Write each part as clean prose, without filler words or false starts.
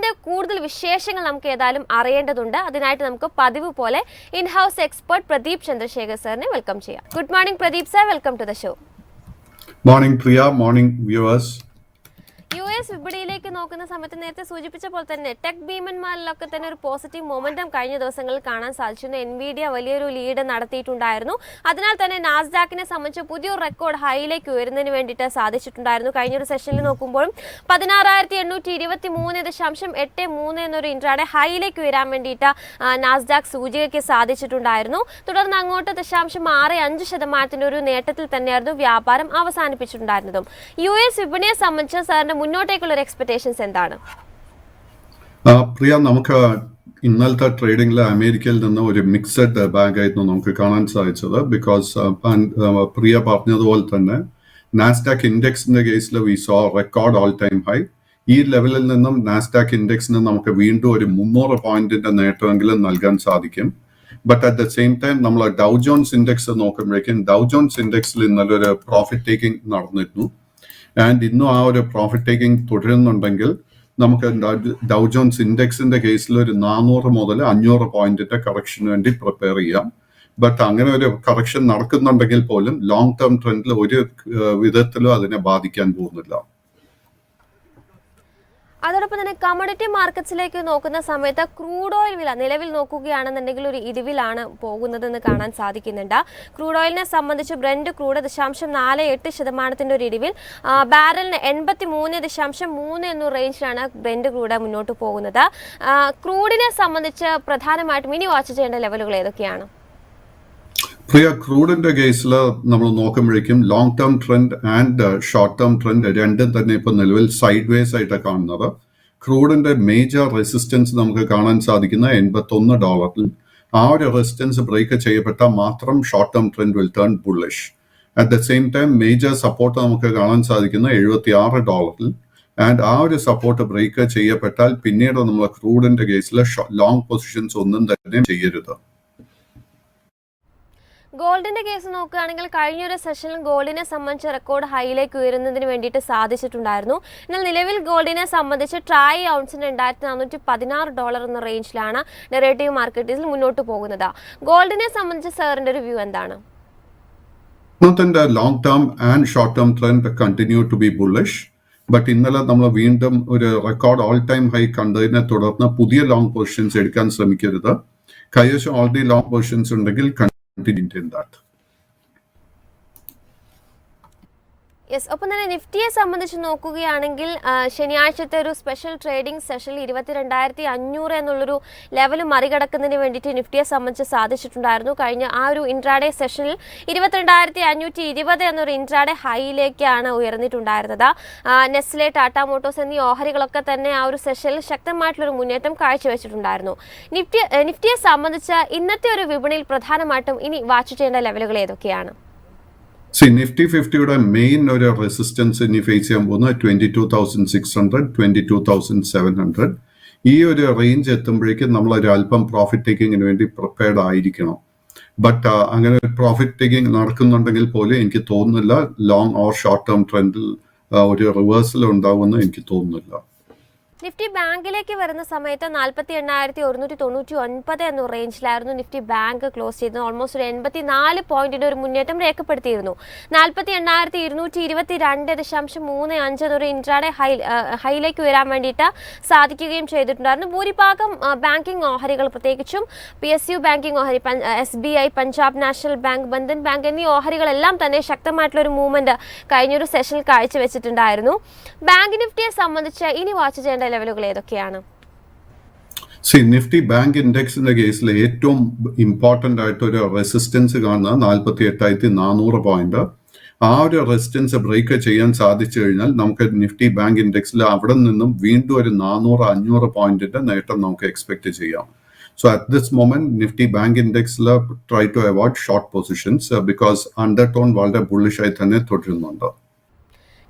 ഗോൾഡിന്റെ കൂടുതൽ വിശേഷങ്ങൾ നമുക്ക് ഏതായാലും അറിയേണ്ടതുണ്ട്. അതിനായിട്ട് നമുക്ക് പതിവ് പോലെ in house expert Pradeep Chandrasekhar സാറിനെ വെൽക്കം ചെയ്യാം. Good morning Pradeep sir, welcome to the show. Morning Priya, morning viewers. US വിപണിയിലേക്ക് നോക്കുന്ന സമയത്ത് നേരത്തെ സൂചിപ്പിച്ച പോലെ തന്നെ ടെക് ഭീമന്മാരിലൊക്കെ തന്നെ ഒരു പോസിറ്റീവ് മൊമെന്റം കഴിഞ്ഞ ദിവസങ്ങളിൽ കാണാൻ സാധിച്ചിരുന്നു. എൻവിഡിയ വലിയൊരു ലീഡ് നടത്തിയിട്ടുണ്ടായിരുന്നു. അതിനാൽ തന്നെ നാസ്ഡാക്കിനെ സംബന്ധിച്ച് പുതിയൊരു റെക്കോർഡ് ഹൈയിലേക്ക് ഉയരുന്നതിന് വേണ്ടിയിട്ട് സാധിച്ചിട്ടുണ്ടായിരുന്നു. കഴിഞ്ഞൊരു സെഷനിൽ നോക്കുമ്പോഴും 16,823.83 എന്നൊരു ഇൻട്രാഡേ ഹൈയിലേക്ക് ഉയരാൻ വേണ്ടിയിട്ട് നാസ്ഡാക്ക് സൂചികയ്ക്ക് സാധിച്ചിട്ടുണ്ടായിരുന്നു. തുടർന്ന് അങ്ങോട്ട് 0.65% ഒരു നേട്ടത്തിൽ തന്നെയായിരുന്നു വ്യാപാരം അവസാനിപ്പിച്ചിട്ടുണ്ടായിരുന്നതും. US വിപണിയെ സംബന്ധിച്ച് സാറിന്റെ മുന്നോട്ടേക്കുള്ള എക്സ്പെക്ടേഷൻസ് എന്താണ്? പ്രിയ, നമുക്ക് ഇന്നലത്തെ ട്രേഡിംഗിൽ അമേരിക്കയിൽ നിന്ന് ഒരു മിക്സഡ് ബാഗ് ആയിരുന്നു നമുക്ക് കാണാൻ സാധിച്ചത്. ബിക്കോസ് പ്രിയ പറഞ്ഞതുപോലെ തന്നെ നാസ്ഡാക്ക് ഇൻഡെക്സിന്റെ കേസിൽ we saw record all time high. ഈ ലെവലിൽ നിന്നും നാസ്ഡാക്ക് ഇൻഡെക്സിന് നമുക്ക് വീണ്ടും ഒരു 300 പോയിന്റിന്റെ നേട്ടമെങ്കിലും നൽകാൻ സാധിക്കും. But at the same time നമ്മൾ ഡൗ ജോൺസ് ഇൻഡെക്സ് നോക്കുമ്പോഴേക്കും ഡൗ ജോൺസ് ഇൻഡെക്സിൽ ഇന്നലെ ഒരു പ്രോഫിറ്റ് ടേക്കിംഗ് നടന്നിരുന്നു. ആൻഡ് ഇന്നും ആ ഒരു പ്രോഫിറ്റ് ടേക്കിംഗ് തുടരുന്നുണ്ടെങ്കിൽ നമുക്ക് ഡൗ ജോൺസ് ഇൻഡെക്സിന്റെ കേസിൽ ഒരു 400 മുതൽ 500 പോയിന്റിന്റെ കറക്ഷന് വേണ്ടി പ്രിപ്പയർ ചെയ്യാം. ബട്ട് അങ്ങനെ ഒരു കറക്ഷൻ നടക്കുന്നുണ്ടെങ്കിൽ പോലും ലോങ് ടേം ട്രെൻഡിൽ ഒരു വിധത്തിലും അതിനെ ബാധിക്കാൻ പോകുന്നില്ല. അതോടൊപ്പം തന്നെ കമ്മോഡിറ്റി മാർക്കറ്റ്സിലേക്ക് നോക്കുന്ന സമയത്ത് ക്രൂഡ് ഓയിൽ വില നിലവിൽ നോക്കുകയാണെന്നുണ്ടെങ്കിൽ ഒരു ഇടിവിലാണ് പോകുന്നതെന്ന് കാണാൻ സാധിക്കുന്നുണ്ട്. ക്രൂഡ് ഓയിലിനെ സംബന്ധിച്ച് ബ്രന്റ് ക്രൂഡ് 0.48% ഒരു ഇടിവിൽ ബാരലിന് 83.3 എന്നൊരു റേഞ്ചിലാണ് ബ്രന്റ് ക്രൂഡ് മുന്നോട്ട് പോകുന്നത്. ക്രൂഡിനെ സംബന്ധിച്ച് പ്രധാനമായിട്ടും ഇനി വാച്ച് ചെയ്യേണ്ട ലെവലുകൾ ഏതൊക്കെയാണ്? പ്രിയ, ക്രൂഡിന്റെ കേസിൽ നമ്മൾ നോക്കുമ്പോഴേക്കും long term trend and short term trend രണ്ടും തന്നെ ഇപ്പൊ നിലവിൽ സൈഡ് വേസ് ആയിട്ട് കാണുന്നത്. ക്രൂഡിന്റെ മേജർ റെസിസ്റ്റൻസ് നമുക്ക് കാണാൻ സാധിക്കുന്ന $81. ആ ഒരു റെസിസ്റ്റൻസ് ബ്രേക്ക് ചെയ്യപ്പെട്ടാൽ മാത്രം short term trend will turn bullish. At the same time major support നമുക്ക് കാണാൻ സാധിക്കുന്ന $76. ആൻഡ് ആ ഒരു സപ്പോർട്ട് ബ്രേക്ക് ചെയ്യപ്പെട്ടാൽ പിന്നീട് നമ്മൾ ക്രൂഡിന്റെ കേസിൽ ലോങ് പൊസിഷൻസ് ഒന്നും തന്നെ ചെയ്യരുത്. ഗോൾഡിന്റെ കേസ് നോക്കുകയാണെങ്കിൽ കഴിഞ്ഞൊരു സെഷനിൽ ഗോൾഡിനെ സംബന്ധിച്ച് റെക്കോർഡ് ഹൈയിലേക്ക് ഉയരുന്നതിന് വേണ്ടിയിട്ട് സാധിച്ചിട്ടുണ്ടായിരുന്നു. എന്നാൽ നിലവിൽ ഗോൾഡിനെ സംബന്ധിച്ച് ട്രൈ ഔൺസിന് $2,416 എന്ന റേഞ്ചിലാണ് ഡെറിവേറ്റീവ് മാർക്കറ്റിൽ മുന്നോട്ട് പോകുന്നത്. ഗോൾഡിനെ സംബന്ധിച്ച് സാറിന്റെ ഒരു വ്യൂ എന്താണ്? Long term and short term trend continue to be bullish. But ഇന്നലെ നമ്മൾ വീണ്ടും ഒരു റെക്കോർഡ് ഓൾ ടൈം ഹൈ കണ്ടതിനെ തുടർന്ന് പുതിയ ലോങ് പൊസിഷൻസ് എടുക്കാൻ ശ്രമിക്കരുത്. കൈവശം ഓൾറെഡി ലോങ് പൊസിഷൻസ് ഉണ്ടെങ്കിൽ continue in that. യെസ്, ഒപ്പം തന്നെ നിഫ്റ്റിയെ സംബന്ധിച്ച് നോക്കുകയാണെങ്കിൽ ശനിയാഴ്ചത്തെ ഒരു സ്പെഷ്യൽ ട്രേഡിംഗ് സെഷനിൽ 22,500 എന്നുള്ളൊരു ലെവൽ മറികടക്കുന്നതിന് വേണ്ടിയിട്ട് നിഫ്റ്റിയെ സംബന്ധിച്ച് സാധിച്ചിട്ടുണ്ടായിരുന്നു. കഴിഞ്ഞ ആ ഒരു ഇൻട്രാഡേ സെഷനിൽ 22,520 എന്നൊരു ഇൻട്രാഡേ ഹൈയിലേക്കാണ് ഉയർന്നിട്ടുണ്ടായിരുന്നത്. നെസ്ലെ, ടാറ്റ മോട്ടോഴ്സ് എന്നീ ഓഹരികളൊക്കെ തന്നെ ആ ഒരു സെഷനിൽ ശക്തമായിട്ടുള്ളൊരു മുന്നേറ്റം കാഴ്ചവെച്ചിട്ടുണ്ടായിരുന്നു. നിഫ്റ്റിയെ സംബന്ധിച്ച് ഇന്നത്തെ ഒരു വിപണിയിൽ പ്രധാനമായിട്ടും ഇനി വാച്ച് ചെയ്യേണ്ട ലെവലുകൾ ഏതൊക്കെയാണ്? നിഫ്റ്റി 50യുടെ മെയിൻ ഒരു റെസിസ്റ്റൻസ് ഇനി ഫേസ് ചെയ്യാൻ പോകുന്നത് 22,600, 22,700. ഈ ഒരു റേഞ്ച് എത്തുമ്പോഴേക്കും നമ്മൾ ഒരു അല്പം പ്രോഫിറ്റ് ടേക്കിങ്ങിന് വേണ്ടി പ്രിപ്പയർഡ് ആയിരിക്കണം. ബട്ട് അങ്ങനെ പ്രോഫിറ്റ് ടേക്കിംഗ് നടക്കുന്നുണ്ടെങ്കിൽ പോലും എനിക്ക് തോന്നുന്നില്ല ലോങ് ഓർ ഷോർട്ട് ടേം ട്രെൻഡിൽ ഒരു റിവേഴ്സൽ ഉണ്ടാവുമെന്ന് എനിക്ക് തോന്നുന്നില്ല. നിഫ്റ്റി ബാങ്കിലേക്ക് വരുന്ന സമയത്ത് 48,199 എന്ന റേഞ്ചിലായിരുന്നു നിഫ്റ്റി ബാങ്ക് ക്ലോസ് ചെയ്തത്. ഓൾമോസ്റ്റ് ഒരു 84 പോയിന്റിന്റെ ഒരു മുന്നേറ്റം രേഖപ്പെടുത്തിയിരുന്നു. 48,222.35 എന്നൊരു ഇൻട്രാഡേ ഹൈയിലേക്ക് ഉയരാൻ വേണ്ടിയിട്ട് സാധിക്കുകയും ചെയ്തിട്ടുണ്ടായിരുന്നു. ഭൂരിഭാഗം ബാങ്കിങ് ഓഹരികൾ, പ്രത്യേകിച്ചും PSU ബാങ്കിങ് ഓഹരി, SBI, Punjab national bank, Bandhan bank എന്നീ ഓഹരികളെല്ലാം തന്നെ ശക്തമായിട്ടുള്ള ഒരു മൂവ്മെന്റ് കഴിഞ്ഞൊരു സെഷനിൽ കാഴ്ചവെച്ചിട്ടുണ്ടായിരുന്നു. ബാങ്ക് നിഫ്റ്റിയെ സംബന്ധിച്ച് ഇനി വാച്ച് ചെയ്യേണ്ട ലെവലുകൾ ഏതൊക്കെയാണ്? നിഫ്റ്റി ബാങ്ക് ഇൻഡെക്സിന്റെ കേസിൽ ഏറ്റവും ഇമ്പോർട്ടന്റ് ആയിട്ട് ഒരു റെസിസ്റ്റൻസ് കാണുന്നത് 48,400 പോയിന്റ്. ആ ഒരു റെസിസ്റ്റൻസ് ബ്രേക്ക് ചെയ്യാൻ സാധിച്ചു കഴിഞ്ഞാൽ നമുക്ക് നിഫ്റ്റി ബാങ്ക് ഇൻഡെക്സിൽ അവിടെ നിന്നും വീണ്ടും ഒരു 400-500 പോയിന്റിന്റെ നേട്ടം നമുക്ക് എക്സ്പെക്ട് ചെയ്യാം. So at this moment, Nifty Bank Index try to avoid short positions because undertone വളരെ bullish ആയി തന്നെ തുടരുന്നുണ്ട്.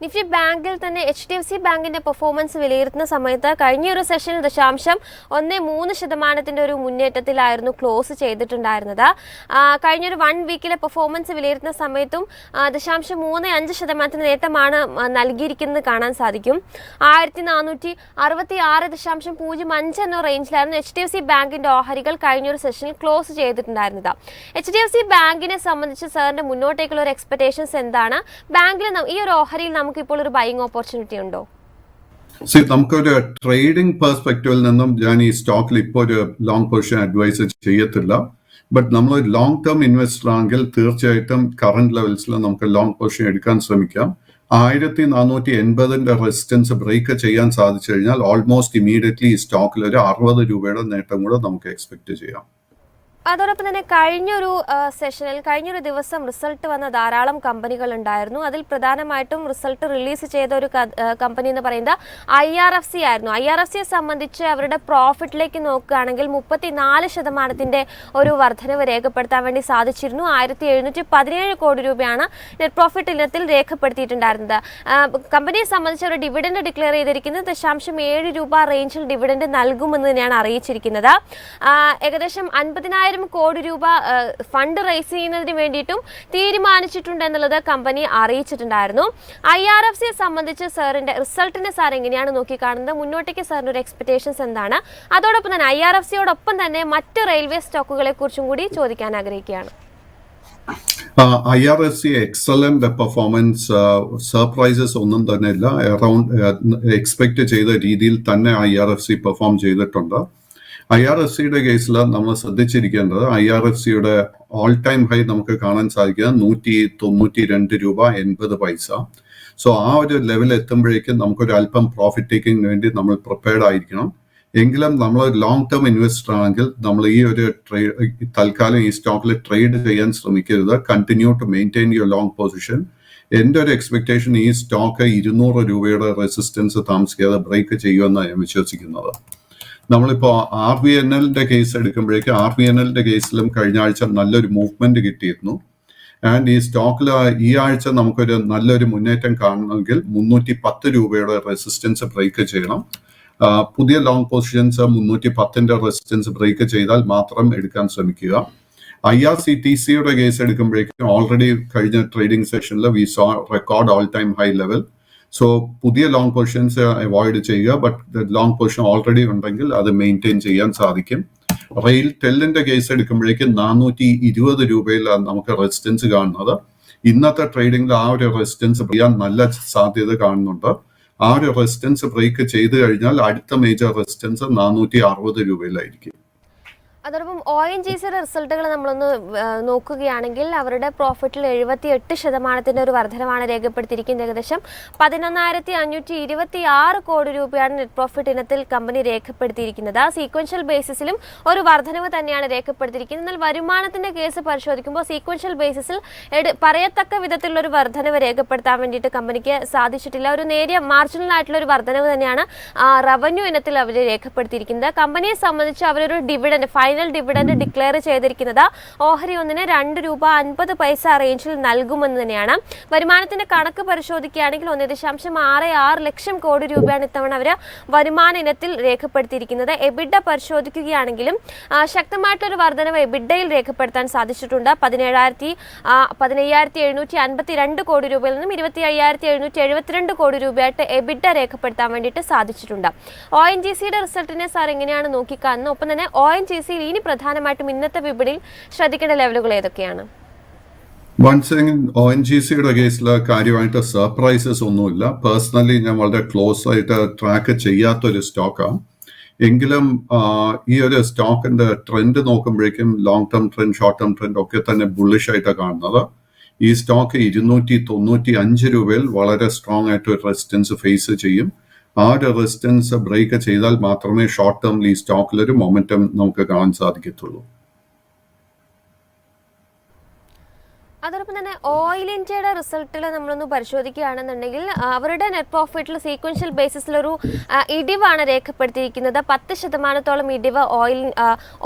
നിഫ്റ്റി ബാങ്കിൽ തന്നെ HDFC ബാങ്കിന്റെ പെർഫോമൻസ് വിലയിരുത്തുന്ന സമയത്ത് കഴിഞ്ഞൊരു സെഷനിൽ 0.13% ഒരു മുന്നേറ്റത്തിലായിരുന്നു ക്ലോസ് ചെയ്തിട്ടുണ്ടായിരുന്നത്. കഴിഞ്ഞൊരു 1 വീക്കിലെ പെർഫോമൻസ് വിലയിരുത്തുന്ന സമയത്തും 0.35% നേട്ടമാണ് നൽകിയിരിക്കുന്നത് കാണാൻ സാധിക്കും. 1466.05 എന്ന റേഞ്ചിലായിരുന്നു HDFC ബാങ്കിന്റെ ഓഹരികൾ കഴിഞ്ഞൊരു സെഷനിൽ ക്ലോസ് ചെയ്തിട്ടുണ്ടായിരുന്നത്. HDFC ബാങ്കിനെ സംബന്ധിച്ച് സാറിന്റെ മുന്നോട്ടേക്കുള്ള ഒരു എക്സ്പെക്ടേഷൻസ് എന്താണ്? ബാങ്കിൽ ഈ ഒരു ഓഹരിയിൽ നമുക്ക് ഇപ്പോൾ ഒരു ബൈയിങ് ഓപ്പർച്യൂണിറ്റി ഉണ്ടോ? നമുക്കൊരു ട്രേഡിംഗ് പെർസ്പെക്റ്റീവിൽ നിന്നും ഞാൻ ഈ സ്റ്റോക്കിൽ ഇപ്പോൾ ഒരു ലോങ് പൊസിഷൻ അഡ്വൈസ് ചെയ്യത്തില്ല. ബട്ട് നമ്മൾ ലോങ് ടേം ഇൻവെസ്റ്റർ ആണെങ്കിൽ തീർച്ചയായിട്ടും കറന്റ് ലെവൽസിൽ നമുക്ക് ലോങ് പൊസിഷൻ എടുക്കാൻ ശ്രമിക്കാം. 1480 റെസിസ്റ്റൻസ് ബ്രേക്ക് ചെയ്യാൻ സാധിച്ചു കഴിഞ്ഞാൽ ഓൾമോസ്റ്റ് ഇമീഡിയറ്റ്ലി ഈ സ്റ്റോക്കിൽ ഒരു 60 രൂപയുടെ നേട്ടം കൂടെ നമുക്ക് എക്സ്പെക്ട് ചെയ്യാം. അതോടൊപ്പം തന്നെ കഴിഞ്ഞൊരു ദിവസം റിസൾട്ട് വന്ന ധാരാളം കമ്പനികൾ ഉണ്ടായിരുന്നു. അതിൽ പ്രധാനമായിട്ടും റിസൾട്ട് റിലീസ് ചെയ്ത ഒരു കമ്പനി എന്ന് പറയുന്നത് IRFC ആയിരുന്നു. IRFCയെ സംബന്ധിച്ച് അവരുടെ പ്രോഫിറ്റിലേക്ക് നോക്കുകയാണെങ്കിൽ 34% ഒരു വർധനവ് രേഖപ്പെടുത്താൻ വേണ്ടി സാധിച്ചിരുന്നു. 1717 കോടി രൂപയാണ് നെറ്റ് പ്രോഫിറ്റ് ഇനത്തിൽ രേഖപ്പെടുത്തിയിട്ടുണ്ടായിരുന്നത്. കമ്പനിയെ സംബന്ധിച്ച് ഒരു ഡിവിഡൻഡ് ഡിക്ലെയർ ചെയ്തിരിക്കുന്നത് 0.7 രൂപ റേഞ്ചിൽ ഡിവിഡൻഡ് നൽകുമെന്ന് തന്നെയാണ് അറിയിച്ചിരിക്കുന്നത്. ഏകദേശം 50,000 കോടി രൂപ ഫണ്ട് റൈസ് ചെയ്യുന്നതിന് വേണ്ടിയിട്ടും തീരുമാനിച്ചിട്ടുണ്ട് എന്നുള്ളത് കമ്പനി അറിയിച്ചിട്ടുണ്ടായിരുന്നു. IRFCയെ സംബന്ധിച്ച് സാറിന്റെ റിസൾട്ടിനെ സാർ എങ്ങനെയാണ് നോക്കിക്കാണുന്നത്? മുന്നോട്ടേക്ക് സാറിന്റെ ഒരു എക്സ്പെക്ടേഷൻസ് എന്താണ്? അതോടൊപ്പം തന്നെ IRFCയോടൊപ്പം തന്നെ മറ്റ് റെയിൽവേ സ്റ്റോക്കുകളെ കുറിച്ചും കൂടി ചോദിക്കാൻ ആഗ്രഹിക്കുകയാണ്. IRFC എക്സലന്റ് പെർഫോമൻസ്, സർപ്രൈസസ് ഒന്നും തന്നെ ഇല്ല. അറൌണ്ട് എക്സ്പെക്ട് ചെയ്ത രീതിയിൽ തന്നെ IRFC പെർഫോം ചെയ്തിട്ടുണ്ട്. IRFCയുടെ കേസിൽ നമ്മൾ ശ്രദ്ധിച്ചിരിക്കേണ്ടത് IRFCയുടെ ഓൾ ടൈം ഹൈ നമുക്ക് കാണാൻ സാധിക്കുന്നത് 192 രൂപ 80 പൈസ. സോ ആ ഒരു ലെവൽ എത്തുമ്പോഴേക്കും നമുക്കൊരു അല്പം പ്രോഫിറ്റ് ടേക്കിങ്ങിന് വേണ്ടി നമ്മൾ പ്രിപ്പയർഡ് ആയിരിക്കണം. എങ്കിലും നമ്മൾ ലോങ് ടേം ഇൻവെസ്റ്റർ ആണെങ്കിൽ നമ്മൾ ഈ ഒരു തൽക്കാലം ഈ സ്റ്റോക്കിൽ ട്രേഡ് ചെയ്യാൻ ശ്രമിക്കരുത്. Continue to maintain your long position. എൻ്റെ ഒരു എക്സ്പെക്ടേഷൻ ഈ സ്റ്റോക്ക് 200 രൂപയുടെ റെസിസ്റ്റൻസ് താമസിക്കാതെ ബ്രേക്ക് ചെയ്യുമെന്നാണ് ഞാൻ വിശ്വസിക്കുന്നത്. നമ്മളിപ്പോ RVNLന്റെ കേസ് എടുക്കുമ്പോഴേക്കും RVNLന്റെ കേസിലും കഴിഞ്ഞ ആഴ്ച നല്ലൊരു മൂവ്മെന്റ് കിട്ടിയിരുന്നു. ആൻഡ് ഈ സ്റ്റോക്കിൽ ഈ ആഴ്ച നമുക്കൊരു നല്ലൊരു മുന്നേറ്റം കാണണമെങ്കിൽ 310 രൂപയുടെ റെസിസ്റ്റൻസ് ബ്രേക്ക് ചെയ്യണം. പുതിയ ലോങ് പൊസിഷൻസ് 310ന്റെ റെസിസ്റ്റൻസ് ബ്രേക്ക് ചെയ്താൽ മാത്രം എടുക്കാൻ ശ്രമിക്കുക. IRCTCയുടെ കേസ് എടുക്കുമ്പോഴേക്കും ഓൾറെഡി കഴിഞ്ഞ ട്രേഡിംഗ് സെഷനിൽ we saw record all time high level. So പുതിയ ലോങ് പൊസിഷൻസ് അവോയ്ഡ് ചെയ്യുക. ബട്ട് ലോങ് പൊസിഷൻ ഓൾറെഡി ഉണ്ടെങ്കിൽ അത് മെയിൻറ്റെയിൻ ചെയ്യാൻ സാധിക്കും. റെയിൽ ടെല്ലിന്റെ കേസ് എടുക്കുമ്പോഴേക്കും 420 രൂപയിൽ നമുക്ക് റെസിസ്റ്റൻസ് കാണുന്നത്. ഇന്നത്തെ ട്രേഡിംഗിൽ ആ ഒരു റെസിസ്റ്റൻസ് ചെയ്യാൻ നല്ല സാധ്യത കാണുന്നുണ്ട്. ആ ഒരു റെസിസ്റ്റൻസ് ബ്രേക്ക് ചെയ്ത് കഴിഞ്ഞാൽ അടുത്ത മേജർ റെസിസ്റ്റൻസ് 460 രൂപയിലായിരിക്കും. അതോടൊപ്പം ONGCയുടെ റിസൾട്ടുകൾ നമ്മളൊന്ന് നോക്കുകയാണെങ്കിൽ അവരുടെ പ്രോഫിറ്റിൽ 78% ഒരു വർധനമാണ് രേഖപ്പെടുത്തിയിരിക്കുന്നത്. ഏകദേശം 11,526 കോടി രൂപയാണ് നെറ്റ് പ്രോഫിറ്റ് ഇനത്തിൽ കമ്പനി രേഖപ്പെടുത്തിയിരിക്കുന്നത്. സീക്വൻഷ്യൽ ബേസിസിലും ഒരു വർധനവ് തന്നെയാണ് രേഖപ്പെടുത്തിയിരിക്കുന്നത്. എന്നാൽ വരുമാനത്തിന്റെ കേസ് പരിശോധിക്കുമ്പോൾ സീക്വൻഷ്യൽ ബേസിസിൽ പറയത്തക്ക വിധത്തിലുള്ള ഒരു വർധനവ് രേഖപ്പെടുത്താൻ വേണ്ടിയിട്ട് കമ്പനിക്ക് സാധിച്ചിട്ടില്ല. ഒരു നേരിയ മാർജിനൽ ആയിട്ടുള്ള ഒരു വർധനവ് തന്നെയാണ് റവന്യൂ ഇനത്തിൽ അവർ രേഖപ്പെടുത്തിയിരിക്കുന്നത്. കമ്പനിയെ സംബന്ധിച്ച് അവരൊരു ഡിവിഡൻഡ് ഫൈനൽ ഡിവിഡൻഡ് ഡിക്ലെയർ ചെയ്തിരിക്കുന്നത് ഓഹരി ഒന്നിന് 2 രൂപ 50 പൈസ റേഞ്ചിൽ നൽകുമെന്ന് തന്നെയാണ്. വരുമാനത്തിന്റെ കണക്ക് പരിശോധിക്കുകയാണെങ്കിൽ 1.66 ലക്ഷം കോടി രൂപയാണ് ഇത്തവണ അവർ വരുമാന ഇനത്തിൽ രേഖപ്പെടുത്തിയിരിക്കുന്നത്. എബിഡ പരിശോധിക്കുകയാണെങ്കിലും ശക്തമായിട്ടൊരു വർധനവ് എബിഡയിൽ രേഖപ്പെടുത്താൻ സാധിച്ചിട്ടുണ്ട്. 15,752 കോടി രൂപയിൽ നിന്നും 25,772 കോടി രൂപയായിട്ട് എബിഡ രേഖപ്പെടുത്താൻ വേണ്ടിയിട്ട് സാധിച്ചിട്ടുണ്ട്. ONGCയുടെ റിസൾട്ടിനെ സാർ എങ്ങനെയാണ് നോക്കിക്കാണുന്നത്? ഒപ്പം തന്നെ ONGCയിൽ ഇനി പ്രധാനമായിട്ടും ഇന്നത്തെ വിപണിയിൽ ശ്രദ്ധിക്കേണ്ട ലെവലുകൾ ഏതൊക്കെയാണ്? ONGCയുടെ കേസിൽ കാര്യമായിട്ട് സർപ്രൈസസ് ഒന്നുമില്ല. പേഴ്സണലി ഞാൻ വളരെ ക്ലോസ് ആയിട്ട് ട്രാക്ക് ചെയ്യാത്തൊരു സ്റ്റോക്കാണ്. എങ്കിലും ഈ ഒരു സ്റ്റോക്കിന്റെ ട്രെൻഡ് നോക്കുമ്പോഴേക്കും long term trend, short term trend ഒക്കെ തന്നെ ബുള്ളിഷ് ആയിട്ടാണ് കാണുന്നത്. ഈ സ്റ്റോക്ക് 295 രൂപയിൽ വളരെ സ്ട്രോങ് ആയിട്ട് ഒരു റെസിസ്റ്റൻസ് ഫേസ് ചെയ്യും. ആ ഒരു റെസിസ്റ്റൻസ് ബ്രേക്ക് ചെയ്താൽ മാത്രമേ ഷോർട്ട് ടേമിൽ ഈ സ്റ്റോക്കിലൊരു മൊമെന്റം നമുക്ക് കാണാൻ സാധിക്കത്തുള്ളൂ. അതോടൊപ്പം തന്നെ ഓയിൽ ഇന്ത്യയുടെ റിസൾട്ടിൽ നമ്മളൊന്ന് പരിശോധിക്കുകയാണെന്നുണ്ടെങ്കിൽ അവരുടെ നെറ്റ് പ്രോഫിറ്റിൽ സീക്വൻഷ്യൽ ബേസിസിലൊരു ഇടിവാണ് രേഖപ്പെടുത്തിയിരിക്കുന്നത്. 10% ഇടിവ്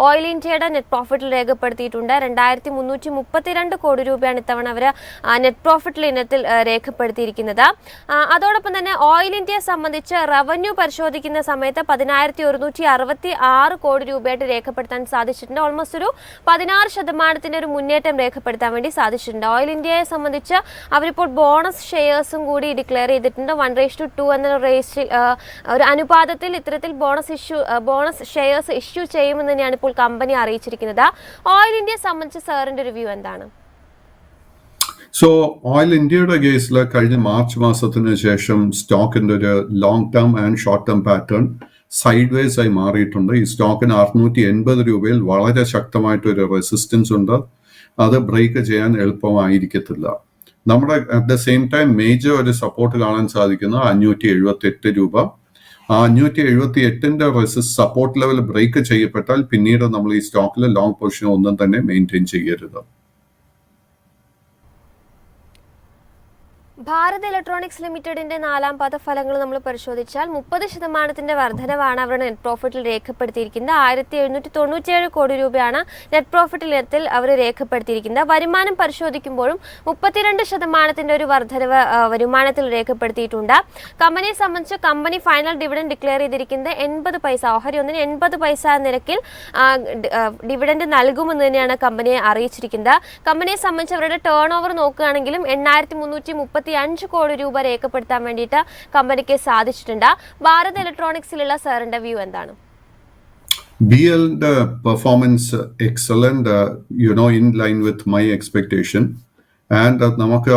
ഓയിൽ ഇന്ത്യയുടെ നെറ്റ് പ്രോഫിറ്റിൽ രേഖപ്പെടുത്തിയിട്ടുണ്ട്. 2332 കോടി രൂപയാണ് ഇത്തവണ അവർ നെറ്റ് പ്രോഫിറ്റിൽ ഇനത്തിൽ രേഖപ്പെടുത്തിയിരിക്കുന്നത്. അതോടൊപ്പം തന്നെ ഓയിൽ ഇന്ത്യയെ സംബന്ധിച്ച് റവന്യൂ പരിശോധിക്കുന്ന സമയത്ത് 10,166 കോടി രൂപയായിട്ട് രേഖപ്പെടുത്താൻ സാധിച്ചിട്ടുണ്ട്. ഓൾമോസ്റ്റ് ഒരു 16% ഒരു മുന്നേറ്റം രേഖപ്പെടുത്താൻ വേണ്ടി സാധിച്ചിട്ടുണ്ട്. ഓയിൽ ഇന്ത്യയെ സംബന്ധിച്ച് അവരിപ്പോൾ ബോണസ് ഷെയർസും കൂടി ഡിക്ലെയർ ചെയ്തിട്ടുണ്ട്. 1:2 എന്ന ഒരു അനുപാതത്തിൽ ഇത്തരത്തിൽ ബോണസ് ഷെയർസ് ഇഷ്യൂ ചെയ്യുമെന്ന് തന്നെയാണ് ഇപ്പോൾ കമ്പനി അറിയിച്ചിരിക്കുന്നത്. ഓയിൽ ഇന്ത്യയെ സംബന്ധിച്ച് സാറിന്റെ ഒരു വ്യൂ എന്താണ്? സോ ഓയിൽ ഇന്ത്യയുടെ കേസിൽ കഴിഞ്ഞ മാർച്ച് മാസത്തിന് ശേഷം സ്റ്റോക്കിന്റെ ഒരു long term and short term pattern side vase ആയി മാറിയിട്ടുണ്ട്. ഈ സ്റ്റോക്കിന് 680 രൂപയിൽ വളരെ ശക്തമായിട്ടൊരു റെസിസ്റ്റൻസ് ഉണ്ട്. അത് ബ്രേക്ക് ചെയ്യാൻ എളുപ്പമായിരിക്കത്തില്ല. നമ്മുടെ at the same time major ഒരു സപ്പോർട്ട് കാണാൻ സാധിക്കുന്നത് 578 രൂപ. ആ 578ന്റെ സപ്പോർട്ട് ലെവൽ ബ്രേക്ക് ചെയ്യപ്പെട്ടാൽ പിന്നീട് നമ്മൾ ഈ സ്റ്റോക്കിൽ ലോങ് പൊസിഷൻ ഒന്നും തന്നെ മെയിൻറ്റെയിൻ ചെയ്യരുത്. ഭാരത് ഇലക്ട്രോണിക്സ് ലിമിറ്റഡിന്റെ 4ാം പാദ ഫലങ്ങൾ നമ്മൾ പരിശോധിച്ചാൽ 30% വർധനവാണ് അവരുടെ നെറ്റ് പ്രോഫിറ്റിൽ രേഖപ്പെടുത്തിയിരിക്കുന്നത്. 1797 കോടി രൂപയാണ് നെറ്റ് പ്രോഫിറ്റ് ഇനത്തിൽ അവർ രേഖപ്പെടുത്തിയിരിക്കുന്നത്. വരുമാനം പരിശോധിക്കുമ്പോഴും 32% ഒരു വർധനവ് വരുമാനത്തിൽ രേഖപ്പെടുത്തിയിട്ടുണ്ട്. കമ്പനിയെ സംബന്ധിച്ച് കമ്പനി ഫൈനൽ ഡിവിഡൻഡ് ഡിക്ലെയർ ചെയ്തിരിക്കുന്നത് 80 പൈസ, ഓഹരി ഒന്നിന് 80 പൈസ നിരക്കിൽ ഡിവിഡൻഡ് നൽകുമെന്ന് തന്നെയാണ് കമ്പനിയെ അറിയിച്ചിരിക്കുന്നത്. കമ്പനിയെ സംബന്ധിച്ച് അവരുടെ ടേൺ ഓവർ നോക്കുകയാണെങ്കിലും 8335 കോടി രൂപ രേഖപ്പെടുത്താൻ വേണ്ടിയിട്ട് കമ്പനിക്ക് സാധിച്ചിട്ടുണ്ട്. ഭാരത് ഇലക്ട്രോണിക്സിലുള്ള സാറിന്റെ വ്യൂ എന്താണ്? BLന്റെ performance excellent, in line with my expectation. And നമുക്ക്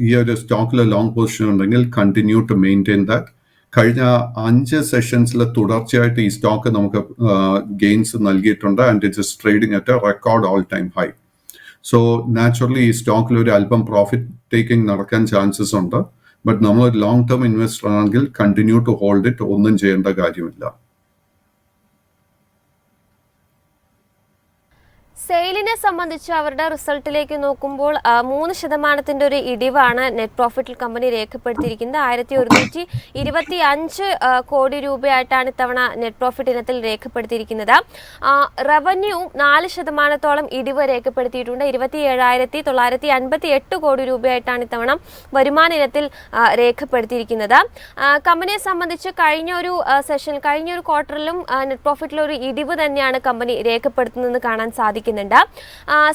ഈ ഒരു സ്റ്റോക്കിൽ ലോങ് പൊസിഷൻ ഉണ്ടെങ്കിൽ കണ്ടിന്യൂ ടു മെയിൻറ്റെയിൻ ദാറ്റ്. കഴിഞ്ഞ 5 സെഷൻസിൽ തുടർച്ചയായിട്ട് ഈ സ്റ്റോക്ക് നമുക്ക് ഗെയിൻസ് നൽകിയിട്ടുണ്ട്. And it is trading at a record all time high. So naturally ഈ സ്റ്റോക്കിൽ ഒരു അല്പം പ്രോഫിറ്റ് ടേക്കിംഗ് നടക്കാൻ ചാൻസസ് ഉണ്ട്. ബട്ട് നമ്മൾ ഒരു ലോങ് ടേം ഇൻവെസ്റ്റർ ആണെങ്കിൽ കണ്ടിന്യൂ ടു ഹോൾഡ് ഇറ്റ്, ഒന്നും ചെയ്യേണ്ട കാര്യമില്ല. സെയിലിനെ സംബന്ധിച്ച് അവരുടെ റിസൾട്ടിലേക്ക് നോക്കുമ്പോൾ 3% ഒരു ഇടിവാണ് നെറ്റ് പ്രോഫിറ്റിൽ കമ്പനി രേഖപ്പെടുത്തിയിരിക്കുന്നത്. 1125 കോടി രൂപയായിട്ടാണ് ഇത്തവണ നെറ്റ് പ്രോഫിറ്റ് ഇനത്തിൽ രേഖപ്പെടുത്തിയിരിക്കുന്നത്. റവന്യൂ 4% ഇടിവ് രേഖപ്പെടുത്തിയിട്ടുണ്ട്. 27,958 കോടി രൂപയായിട്ടാണ് ഇത്തവണ വരുമാന ഇനത്തിൽ രേഖപ്പെടുത്തിയിരിക്കുന്നത്. കമ്പനിയെ സംബന്ധിച്ച് കഴിഞ്ഞൊരു ക്വാർട്ടറിലും നെറ്റ് പ്രോഫിറ്റിലൊരു ഇടിവ് തന്നെയാണ് കമ്പനി രേഖപ്പെടുത്തുന്നതെന്ന് കാണാൻ സാധിക്കുന്നത്.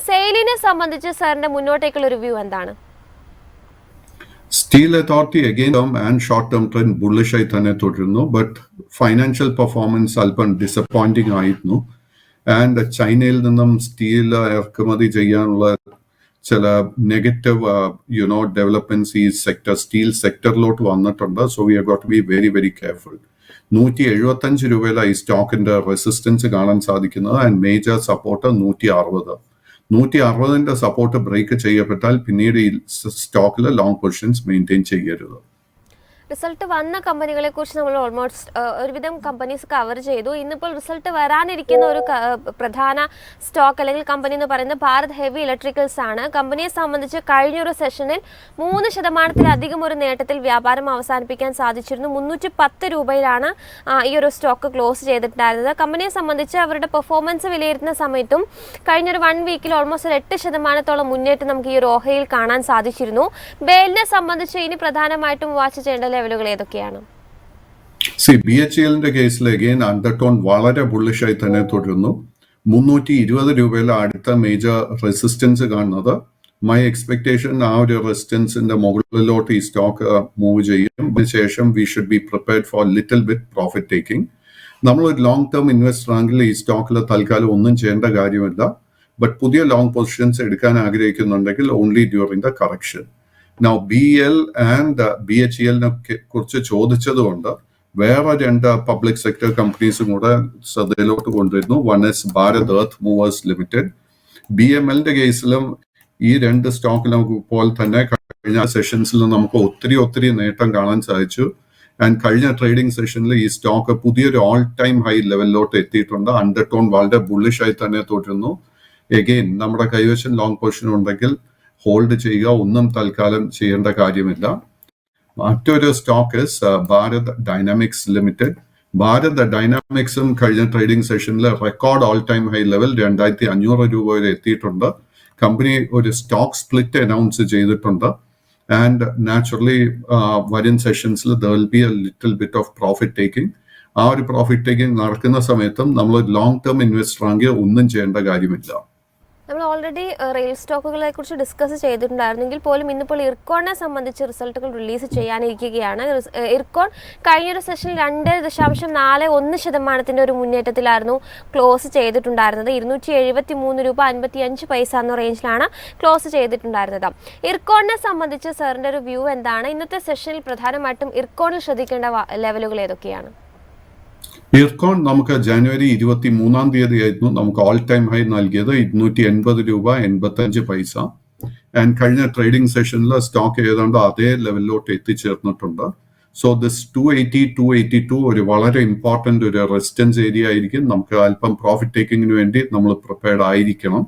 സെയിലിനെ സംബന്ധിച്ച് സാറിന്റെ മുന്നോട്ടേക്കുള്ള ഒരു വ്യൂ എന്താണ്? Steel authority again term and short term trend bullish ആയി തന്നെ തുടരുന്നു. ബട്ട് ഫൈനാൻഷ്യൽ പെർഫോമൻസ് അല്പം ഡിസപ്പോയിന്റിംഗ് ആയിരുന്നു. ആൻഡ് ചൈനയിൽ നിന്നും സ്റ്റീൽ ഇറക്കുമതി ചെയ്യാനുള്ള ചില നെഗറ്റീവ് ഡെവലപ്മെന്റ്സ് ഈ സ്റ്റീൽ സെക്ടറിലോട്ട് വന്നിട്ടുണ്ട്. So we have got to be very very careful. 175 രൂപയിലാണ് ഈ സ്റ്റോക്കിന്റെ റെസിസ്റ്റൻസ് കാണാൻ സാധിക്കുന്നത്. ആൻഡ് മേജർ സപ്പോർട്ട് 160ന്റെ സപ്പോർട്ട് ബ്രേക്ക് ചെയ്യപ്പെട്ടാൽ പിന്നീട് ഈ സ്റ്റോക്കിൽ ലോങ് പൊസിഷൻസ് മെയിൻറ്റെയിൻ ചെയ്യരുത്. റിസൾട്ട് വന്ന കമ്പനികളെ കുറിച്ച് നമ്മൾ ഓൾമോസ്റ്റ് ഒരുവിധം കമ്പനീസ് കവർ ചെയ്തു. ഇന്നിപ്പോൾ റിസൾട്ട് വരാനിരിക്കുന്ന ഒരു പ്രധാന സ്റ്റോക്ക് അല്ലെങ്കിൽ കമ്പനി എന്ന് പറയുന്നത് ഭാരത് ഹെവി ഇലക്ട്രിക്കൽസ് ആണ്. കമ്പനിയെ സംബന്ധിച്ച് കഴിഞ്ഞൊരു സെഷനിൽ 3% ഒരു നേട്ടത്തിൽ വ്യാപാരം അവസാനിപ്പിക്കാൻ സാധിച്ചിരുന്നു. 310 രൂപയിലാണ് ഈ ഒരു സ്റ്റോക്ക് ക്ലോസ് ചെയ്തിട്ടുണ്ടായിരുന്നത്. കമ്പനിയെ സംബന്ധിച്ച് അവരുടെ പെർഫോമൻസ് വിലയിരുത്തുന്ന സമയത്തും കഴിഞ്ഞൊരു 1 വീക്കിൽ ഓൾമോസ്റ്റ് 8% മുന്നേറ്റം നമുക്ക് ഈ ഒരു ഓഹരിയിൽ കാണാൻ സാധിച്ചിരുന്നു. ബെയിലിനെ സംബന്ധിച്ച് ഇനി പ്രധാനമായിട്ടും വാച്ച് ചെയ്യേണ്ട ലെവലുകൾ ഏതൊക്കെയാണ്? BHELന്റെ കേസിൽ അഗെയിൻ അണ്ടർടോൺ വളരെ ബുള്ളിഷായി തന്നെ തുടരുന്നു. 320 രൂപയിലെ അടുത്ത മേജർ റെസിസ്റ്റൻസ് കാണുന്നത്. മൈ എക്സ്പെക്ടേഷൻ ആ ഒരു റെസിസ്റ്റൻസിന്റെ മുകളിലോട്ട് ഈ സ്റ്റോക്ക് മൂവ് ചെയ്യും. അതിനുശേഷം we should be prepared for little bit profit taking. നമ്മളൊരു ലോങ് ടേം ഇൻവെസ്റ്റർ ആണെങ്കിൽ ഈ സ്റ്റോക്കിൽ തൽക്കാലം ഒന്നും ചെയ്യേണ്ട കാര്യമില്ല. ബട്ട് പുതിയ ലോങ് പൊസിഷൻസ് എടുക്കാൻ ആഗ്രഹിക്കുന്നുണ്ടെങ്കിൽ only during the correction. Now BL and BHELനെ കുറിച്ച് ചോദിച്ചതുകൊണ്ട് വേറെ 2 പബ്ലിക് സെക്ടർ കമ്പനീസും കൂടെ ശ്രദ്ധയിലോട്ട് കൊണ്ടുവരുന്നു. One is Bharat Earth Movers Limited. BMLന്റെ കേസിലും ഈ 2 സ്റ്റോക്ക് നമുക്ക് പോലെ തന്നെ കഴിഞ്ഞ സെഷൻസിൽ നമുക്ക് ഒത്തിരി നേട്ടം കാണാൻ സാധിച്ചു. ആൻഡ് കഴിഞ്ഞ ട്രേഡിംഗ് സെഷനിൽ ഈ സ്റ്റോക്ക് പുതിയൊരു ഓൾ ടൈം ഹൈ ലെവലിലോട്ട് എത്തിയിട്ടുണ്ട്. അണ്ടർടോൺ വളരെ ബുള്ളിഷ് ആയി തന്നെ തുടരുന്നു. എഗെയിൻ നമ്മുടെ കൈവശം ലോങ് പൊസിഷൻ ഉണ്ടെങ്കിൽ ഹോൾഡ് ചെയ്യുക, ഒന്നും തൽക്കാലം ചെയ്യേണ്ട കാര്യമില്ല. മറ്റൊരു സ്റ്റോക്ക് ഭാരത് ഡൈനാമിക്സ് ലിമിറ്റഡ്. ഭാരത് ഡൈനാമിക്സും കഴിഞ്ഞ ട്രേഡിംഗ് സെഷനിൽ record all time high level 2500 രൂപ വരെ എത്തിയിട്ടുണ്ട്. കമ്പനി ഒരു സ്റ്റോക്ക് സ്പ്ലിറ്റ് അനൗൺസ് ചെയ്തിട്ടുണ്ട്. ആൻഡ് നാച്ചുറലി വരും സെഷൻസിൽ there will be a little bit of profit taking. ആ ഒരു പ്രോഫിറ്റ് ടേക്കിംഗ് നടക്കുന്ന സമയത്തും നമ്മൾ ലോങ് ടേം ഇൻവെസ്റ്റർ ആണെങ്കിൽ ഒന്നും ചെയ്യേണ്ട കാര്യമില്ല. നമ്മൾ ഓൾറെഡി റെയിൽ സ്റ്റോക്കുകളെ കുറിച്ച് ഡിസ്കസ് ചെയ്തിട്ടുണ്ടായിരുന്നെങ്കിൽ പോലും ഇന്നിപ്പോൾ ഇർക്കോണിനെ സംബന്ധിച്ച് റിസൾട്ടുകൾ റിലീസ് ചെയ്യാനിരിക്കുകയാണ്. ഇർക്കോൺ കഴിഞ്ഞൊരു സെഷനിൽ 2.41% ഒരു മുന്നേറ്റത്തിലായിരുന്നു ക്ലോസ് ചെയ്തിട്ടുണ്ടായിരുന്നത്. 273 രൂപ 55 പൈസ എന്ന റേഞ്ചിലാണ് ക്ലോസ് ചെയ്തിട്ടുണ്ടായിരുന്നത്. ഇർക്കോണിനെ സംബന്ധിച്ച് സാറിൻ്റെ ഒരു വ്യൂ എന്താണ്? ഇന്നത്തെ സെഷനിൽ പ്രധാനമായിട്ടും ഇർക്കോണിൽ ശ്രദ്ധിക്കേണ്ട ലെവലുകൾ ഏതൊക്കെയാണ്? ഇർക്കോൺ നമുക്ക് ജനുവരി 23 ആയിരുന്നു നമുക്ക് ഓൾ ടൈം ഹൈ നൽകിയത് 280 രൂപ 85 പൈസ. ആൻഡ് കഴിഞ്ഞ ട്രേഡിംഗ് സെഷനിൽ സ്റ്റോക്ക് ഏതാണ്ട് അതേ ലെവലിലോട്ട് എത്തിച്ചേർന്നിട്ടുണ്ട്. സോ ദിസ് 280-282 ഒരു വളരെ ഇമ്പോർട്ടന്റ് ഒരു റെസിസ്റ്റൻസ് ഏരിയ ആയിരിക്കും. നമുക്ക് അല്പം പ്രോഫിറ്റ് ടേക്കിങ്ങിന് വേണ്ടി നമ്മൾ പ്രിപ്പയർഡ് ആയിരിക്കണം.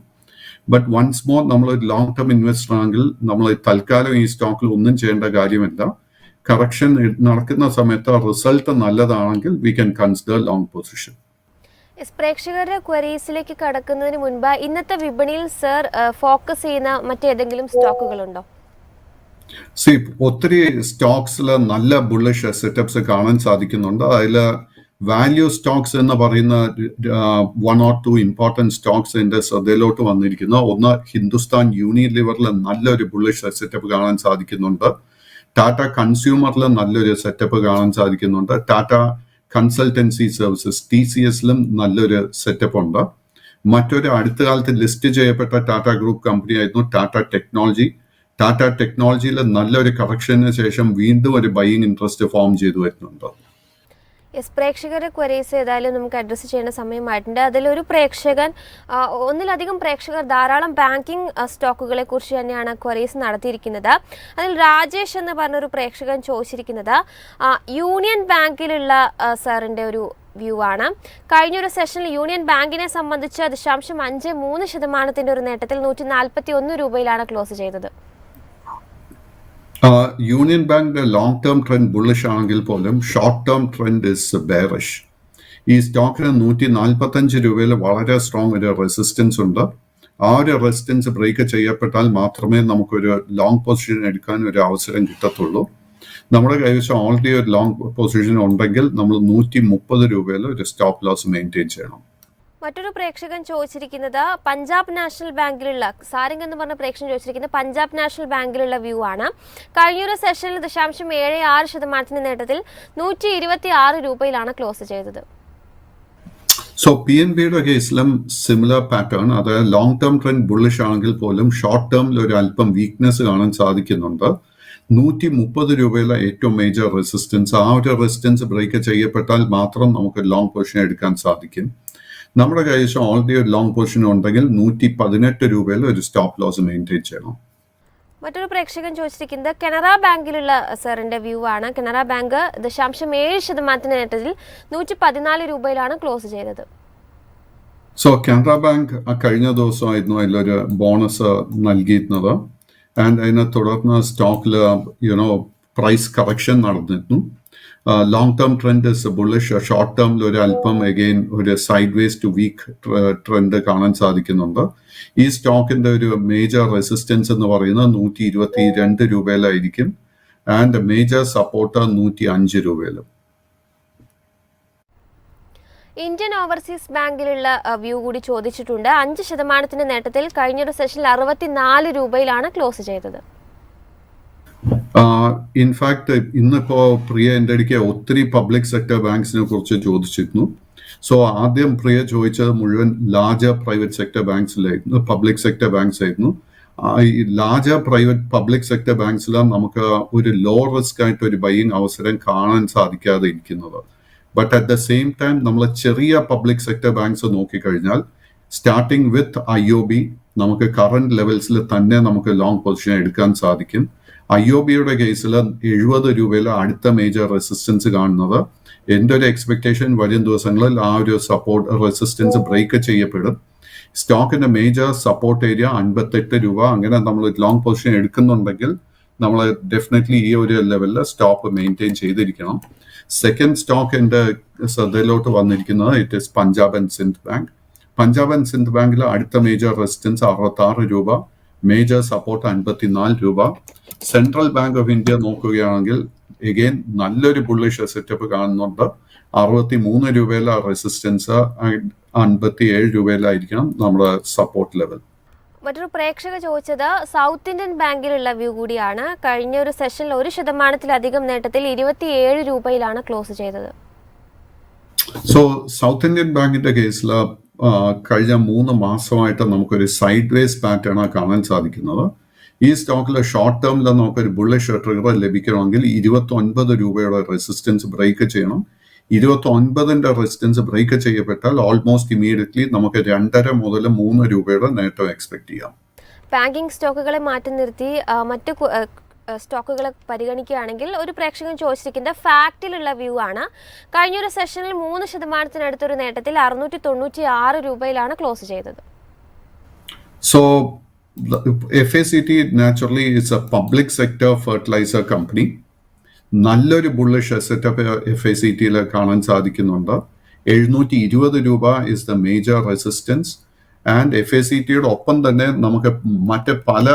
ബട്ട് വൺസ് മോർ നമ്മൾ ഒരു ലോങ് ടേം ഇൻവെസ്റ്റർ ആണെങ്കിൽ നമ്മൾ തൽക്കാലം ഈ സ്റ്റോക്കിൽ ഒന്നും ചെയ്യേണ്ട കാര്യമില്ല. കറക്ഷൻ നടക്കുന്ന സമയത്ത് റിസൾട്ട് നല്ലതാണെങ്കിൽ we can consider long position. പ്രേക്ഷകരുടെ ക്വരീസിലേക്ക് കടക്കുന്നതിന് മുൻപ് ഇന്നത്തെ വിപണിയിൽ സർ ഫോക്കസ് ചെയ്യുന്ന മറ്റേതെങ്കിലും സ്റ്റോക്കുകളുണ്ടോ? ഒത്തിരി സ്റ്റോക്സിൽ നല്ല ബുള്ളിഷ് സെറ്റപ്സ് കാണാൻ സാധിക്കുന്നുണ്ട്. അതിൽ വാല്യൂ സ്റ്റോക്സ് എന്ന് പറയുന്ന 1 or 2 ഇമ്പോർട്ടൻറ്റ് സ്റ്റോക്സ് എൻ്റെ ശ്രദ്ധയിലോട്ട് വന്നിരിക്കുന്നു. ഒന്ന്, ഹിന്ദുസ്ഥാൻ യൂണിലിവറിൽ നല്ലൊരു ബുള്ളിഷ് സെറ്റപ്പ് കാണാൻ സാധിക്കുന്നുണ്ട്. ടാറ്റ കൺസ്യൂമറിൽ നല്ലൊരു സെറ്റപ്പ് കാണാൻ സാധിക്കുന്നുണ്ട്. ടാറ്റ കൺസൾട്ടൻസി സർവീസസ് TCSലും നല്ലൊരു സെറ്റപ്പ് ഉണ്ട്. മറ്റൊരു അടുത്ത കാലത്ത് ലിസ്റ്റ് ചെയ്യപ്പെട്ട ടാറ്റ ഗ്രൂപ്പ് കമ്പനി ആയിരുന്നു ടാറ്റ ടെക്നോളജി. ടാറ്റ ടെക്നോളജിയിൽ നല്ലൊരു കറക്ഷന് ശേഷം വീണ്ടും ഒരു ബൈയിങ് ഇൻട്രസ്റ്റ് ഫോം ചെയ്തു വരുന്നുണ്ട്. പ്രേക്ഷകരുടെ ക്വരീസ് ഏതായാലും നമുക്ക് അഡ്രസ്സ് ചെയ്യുന്ന സമയമായിട്ടുണ്ട്. അതിലൊരു പ്രേക്ഷകൻ, ഒന്നിലധികം പ്രേക്ഷകർ ധാരാളം ബാങ്കിങ് സ്റ്റോക്കുകളെ കുറിച്ച് തന്നെയാണ് ക്വരീസ് നടത്തിയിരിക്കുന്നത്. അതിൽ രാജേഷ് എന്ന് പറഞ്ഞൊരു പ്രേക്ഷകൻ ചോദിച്ചിരിക്കുന്നത് യൂണിയൻ ബാങ്കിലുള്ള സാറിൻ്റെ ഒരു വ്യൂ ആണ്. കഴിഞ്ഞൊരു സെഷനിൽ യൂണിയൻ ബാങ്കിനെ സംബന്ധിച്ച് 0.53% ഒരു നേട്ടത്തിൽ 141 രൂപയിലാണ് ക്ലോസ് ചെയ്തത്. യൂണിയൻ ബാങ്കിന്റെ ലോങ് ടേം ട്രെൻഡ് ബുള്ളിഷ് ആണെങ്കിൽ പോലും short term trend is bearish. ഈ സ്റ്റോക്കിന് 145 രൂപയിൽ വളരെ സ്ട്രോങ് ഒരു റെസിസ്റ്റൻസ് ഉണ്ട്. ആ ഒരു റെസിസ്റ്റൻസ് ബ്രേക്ക് ചെയ്യപ്പെട്ടാൽ മാത്രമേ നമുക്കൊരു ലോങ് പൊസിഷൻ എടുക്കാൻ ഒരു അവസരം കിട്ടത്തുള്ളൂ. നമ്മുടെ കൈവശം ഓൾറെഡി ഒരു ലോങ് പൊസിഷൻ ഉണ്ടെങ്കിൽ നമ്മൾ 130 രൂപയിൽ ഒരു സ്റ്റോപ്പ് ലോസ് മെയിൻറ്റെയിൻ ചെയ്യണം. മറ്റൊരു പ്രേക്ഷകൻ ചോദിച്ചിരിക്കുന്നത് പഞ്ചാബ് നാഷണൽ ബാങ്കിലുള്ള സാരിംഗ് എന്ന് പറഞ്ഞ പ്രേക്ഷകൻ ചോദിച്ചിരിക്കുന്നത് പഞ്ചാബ് നാഷണൽ ബാങ്കിലുള്ള വ്യൂ ആണ്. കഴിഞ്ഞൊരു സെഷനിൽ 0.76% നേട്ടത്തിൽ 126 രൂപയിലാണ് ക്ലോസ് ചെയ്തത്. സോ PNBയുടെ കേസിലും സിമിലർ പാറ്റേൺ, അതായത് ലോങ് ടേം ട്രെൻഡ് ബുള്ളിഷ് ആണെങ്കിൽ പോലും ഷോർട്ട് ടേമിൽ ഒരു അല്പം വീക്ക്നെസ് കാണാൻ സാധിക്കുന്നുണ്ട്. 130 രൂപയിലെ ഏറ്റവും മേജർ റെസിസ്റ്റൻസ്, ആ ഒരു റെസിസ്റ്റൻസ് ബ്രേക്ക് ചെയ്യപ്പെട്ടാൽ മാത്രം നമുക്ക് ലോങ് പൊസിഷൻ എടുക്കാൻ സാധിക്കും. നമ്മുടെ കൈവശം ഓൾറെഡി ഒരു ലോങ് പൊസിഷൻ ഉണ്ടെങ്കിൽ 118 രൂപയിൽ ഒരു സ്റ്റോപ്പ് ലോസ് മെയിൻറ്റെയിൻ ചെയ്യണം. മറ്റൊരു പ്രേക്ഷകൻ ചോദിച്ചിരിക്കുന്നത് കനറ ബാങ്കിലുള്ള സാറിന്റെ വ്യൂ ആണ്. കനറ ബാങ്ക് 0.7% നേട്ടത്തിൽ 114 രൂപയിലാണ് ക്ലോസ് ചെയ്തത്. സോ കനറ ബാങ്ക് കഴിഞ്ഞ ദിവസമായിരുന്നു അതിലൊരു ബോണസ് നൽകിയിരുന്നത്. ആൻഡ് അതിനെ തുടർന്ന് സ്റ്റോക്കിൽ പ്രൈസ് കറക്ഷൻ നടന്നിരുന്നു. Long term trend is bullish. Short ടേമിൽ ഒരു അല്പം അഗെയിൻ ഒരു sideways to weak trend കാണാൻ സാധിക്കുന്നുണ്ട്. ഈ സ്റ്റോക്കിന്റെ ഒരു മേജർ റെസിസ്റ്റൻസ് എന്ന് പറയുന്നത് 122 രൂപയിലായിരിക്കും. ആൻഡ് മേജർ സപ്പോർട്ട് 105 രൂപയിലും. ഇന്ത്യൻ ഓവർസീസ് ബാങ്കിലുള്ള വ്യൂ കൂടി ചോദിച്ചിട്ടുണ്ട്. 5% നേട്ടത്തിൽ കഴിഞ്ഞൊരു സെഷനിൽ 64 രൂപയിലാണ് ക്ലോസ് ചെയ്തത്. ഇൻഫാക്ട് ഇന്നിപ്പോ പ്രിയ എൻ്റെ അടുക്കെ ഒത്തിരി പബ്ലിക് സെക്ടർ ബാങ്ക്സിനെ കുറിച്ച് ചോദിച്ചിരുന്നു. സോ ആദ്യം പ്രിയ ചോദിച്ചത് മുഴുവൻ ലാർജർ പ്രൈവറ്റ് സെക്ടർ ബാങ്ക്സിലായിരുന്നു, പബ്ലിക് സെക്ടർ ബാങ്ക്സ് ആയിരുന്നു. ഈ ലാർജർ പ്രൈവറ്റ് പബ്ലിക് സെക്ടർ ബാങ്ക്സിലാണ് നമുക്ക് ഒരു ലോ റിസ്ക് ആയിട്ട് ഒരു ബൈയിങ് അവസരം കാണാൻ സാധിക്കാതെ ഇരിക്കുന്നത്. But at the same time നമ്മൾ ചെറിയ പബ്ലിക് സെക്ടർ ബാങ്ക്സ് നോക്കിക്കഴിഞ്ഞാൽ സ്റ്റാർട്ടിങ് വിത്ത് IOB നമുക്ക് കറന്റ് ലെവൽസിൽ തന്നെ നമുക്ക് ലോങ് പൊസിഷൻ എടുക്കാൻ സാധിക്കും. IOBയുടെ കേസിൽ 70 രൂപയിൽ അടുത്ത മേജർ റെസിസ്റ്റൻസ് കാണുന്നത്. എൻ്റെ ഒരു എക്സ്പെക്ടേഷൻ വരും ദിവസങ്ങളിൽ ആ ഒരു സപ്പോർട്ട് റെസിസ്റ്റൻസ് ബ്രേക്ക് ചെയ്യപ്പെടും. സ്റ്റോക്കിന്റെ മേജർ സപ്പോർട്ട് ഏരിയ 58 രൂപ. അങ്ങനെ നമ്മൾ ലോങ് പൊസിഷൻ എടുക്കുന്നുണ്ടെങ്കിൽ നമ്മൾ ഡെഫിനറ്റ്ലി ഈ ഒരു ലെവലിൽ സ്റ്റോപ്പ് മെയിൻറ്റെയിൻ ചെയ്തിരിക്കണം. സെക്കൻഡ് സ്റ്റോക്ക് എൻ്റെ ശ്രദ്ധയിലോട്ട് വന്നിരിക്കുന്നത് it is Punjab and Sindh bank. Punjab and Sindh ബാങ്കിൽ അടുത്ത മേജർ റെസിസ്റ്റൻസ് 66 രൂപ, മേജർ സപ്പോർട്ട് 54 രൂപ. സെൻട്രൽ ബാങ്ക് ഓഫ് ഇന്ത്യ നോക്കുകയാണെങ്കിൽ എഗെയിൻ നല്ലൊരു ബുള്ളിഷ് സെറ്റപ്പ് കാണുന്നുണ്ട്. 63 രൂപയിലെ റെസിസ്റ്റൻസ് 57 രൂപയിലായിരിക്കണം നമ്മുടെ സപ്പോർട്ട് ലെവൽ. മറ്റൊരു പ്രേക്ഷക ചോദിച്ചത് സൗത്ത് ഇന്ത്യൻ ബാങ്കിലുള്ള വ്യൂ കൂടിയാണ്. കഴിഞ്ഞ ഒരു സെഷനിൽ 1% നേട്ടത്തിൽ 27 രൂപയിലാണ് ക്ലോസ് ചെയ്തത്. സോ സൗത്ത് ഇന്ത്യൻ ബാങ്കിന്റെ കേസിൽ കഴിഞ്ഞ 3 മാസമായിട്ട് നമുക്കൊരു സൈഡ് വേസ് പാറ്റേൺ കാണാൻ സാധിക്കുന്നത്. ഈ സ്റ്റോക്കിൽ ഷോർട്ട് ടേമിൽ നമുക്കൊരു ബുള്ളിഷ് ട്രിഗർ ലഭിക്കണമെങ്കിൽ 29 രൂപയുടെ റെസിസ്റ്റൻസ് ബ്രേക്ക് ചെയ്യണം. 29ന്റെ റെസിസ്റ്റൻസ് ബ്രേക്ക് ചെയ്യപ്പെട്ടാൽ ഓൾമോസ്റ്റ് ഇമീഡിയറ്റ്ലി നമുക്ക് 2.5 മുതൽ 3 രൂപയുടെ നേട്ടം എക്സ്പെക്ട് ചെയ്യാം. ബാങ്കിങ് സ്റ്റോക്കുകളെ മാറ്റി നിർത്തി മറ്റു സ്റ്റോക്കുകളെ പരിഗണിക്കുകയാണെങ്കിൽ ഒരു പ്രേക്ഷകൻ ചോദിച്ചിരിക്കുന്ന ഫാക്റ്റിലുള്ള വ്യൂ ആണ്. കഴിഞ്ഞൊരു സെഷനിൽ 3% നേട്ടത്തിൽ 696 രൂപയിലാണ് ക്ലോസ് ചെയ്തത്. So FACT naturally is a public sector fertilizer company. നല്ലൊരു ബുള്ളിഷ് സെറ്റപ്പ് FACTയിൽ കാണാൻ സാധിക്കുന്നുണ്ട്. 720 രൂപ is the major resistance. And FACTയുടെ ഒപ്പം തന്നെ നമുക്ക് മറ്റ് പല